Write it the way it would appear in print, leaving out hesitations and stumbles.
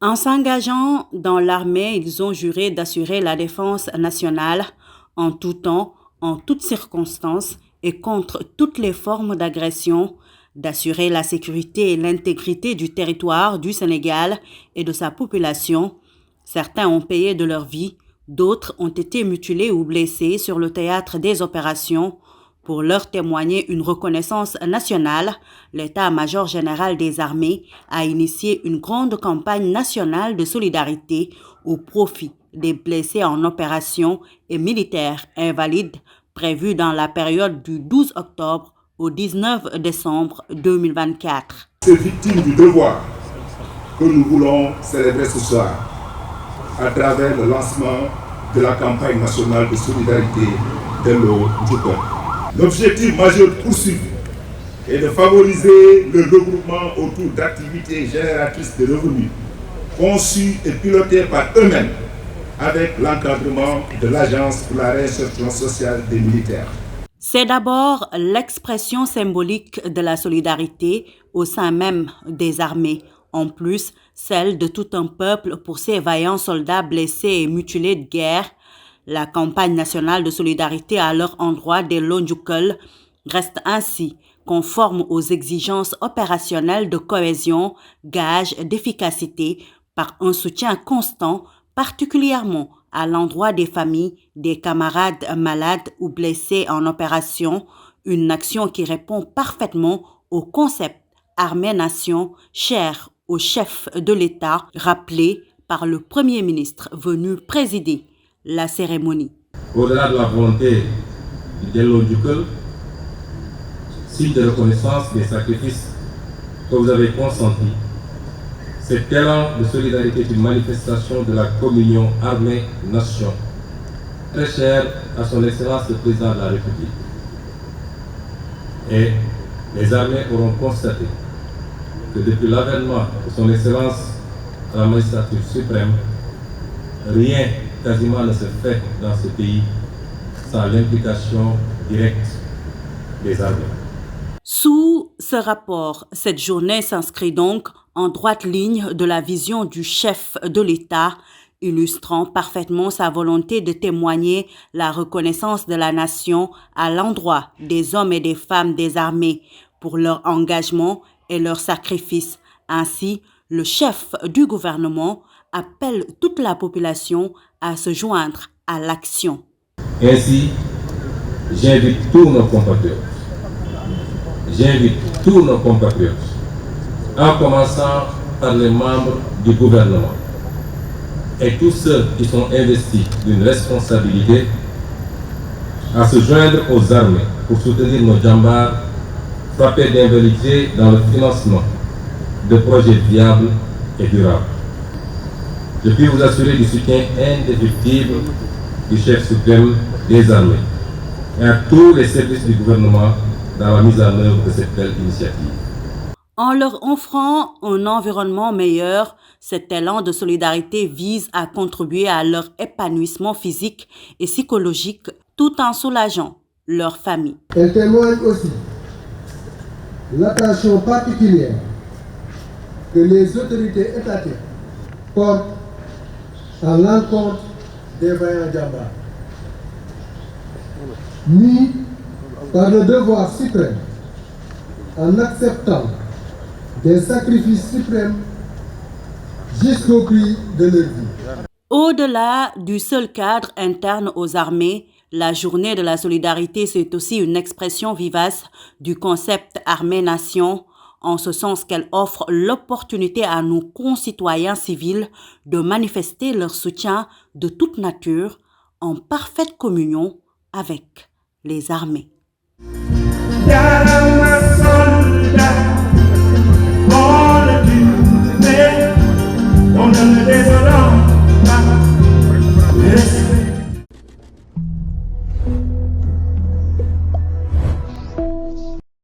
En s'engageant dans l'armée, ils ont juré d'assurer la défense nationale en tout temps, en toutes circonstances et contre toutes les formes d'agression, d'assurer la sécurité et l'intégrité du territoire du Sénégal et de sa population. Certains ont payé de leur vie, d'autres ont été mutilés ou blessés sur le théâtre des opérations. Pour leur témoigner une reconnaissance nationale, l'état-major général des armées a initié une grande campagne nationale de solidarité au profit des blessés en opération et militaires invalides prévue dans la période du 12 octobre au 19 décembre 2024. Ces victimes du devoir que nous voulons célébrer ce soir à travers le lancement de la campagne nationale de solidarité Dello Djukkal. L'objectif majeur poursuivi est de favoriser le regroupement autour d'activités génératrices de revenus, conçues et pilotées par eux-mêmes, avec l'encadrement de l'Agence pour la réinsertion sociale des militaires. C'est d'abord l'expression symbolique de la solidarité au sein même des armées, en plus celle de tout un peuple pour ces vaillants soldats blessés et mutilés de guerre. La campagne nationale de solidarité à leur endroit Dello Djukkal reste ainsi conforme aux exigences opérationnelles de cohésion, gage d'efficacité par un soutien constant, particulièrement à l'endroit des familles, des camarades malades ou blessés en opération, une action qui répond parfaitement au concept armée-nation cher au chef de l'État, rappelé par le Premier ministre venu présider la cérémonie. Au-delà de la volonté du Dello Djukkal, signe de reconnaissance des sacrifices que vous avez consentis, cet élan de solidarité est une manifestation de la communion armée-nation, très chère à son Excellence le Président de la République. Et les armées auront constaté que depuis l'avènement de son Excellence à la magistrature suprême, rien quasiment ne se fait dans ce pays sans l'implication directe des armées. Sous ce rapport, cette journée s'inscrit donc en droite ligne de la vision du chef de l'État, illustrant parfaitement sa volonté de témoigner la reconnaissance de la nation à l'endroit des hommes et des femmes des armées pour leur engagement et leur sacrifice. Ainsi, le chef du gouvernement appelle toute la population à se joindre à l'action. Ainsi, j'invite tous nos compatriotes, en commençant par les membres du gouvernement et tous ceux qui sont investis d'une responsabilité, à se joindre aux armées pour soutenir nos djambars frappés d'invalidité dans le financement de projets viables et durables. Je puis vous assurer du soutien indéfectible du chef suprême des armées et à tous les services du gouvernement dans la mise en œuvre de cette belle initiative. En leur offrant un environnement meilleur, cet élan de solidarité vise à contribuer à leur épanouissement physique et psychologique tout en soulageant leur famille. Elle témoigne aussi l'attention particulière que les autorités étatiques portent à l'encontre des vaillants djambars, mis par le devoir suprême en acceptant des sacrifices suprêmes jusqu'au prix de leur vie. Au-delà du seul cadre interne aux armées, la journée de la solidarité, c'est aussi une expression vivace du concept armée-nation, en ce sens qu'elle offre l'opportunité à nos concitoyens civils de manifester leur soutien de toute nature en parfaite communion avec les armées. On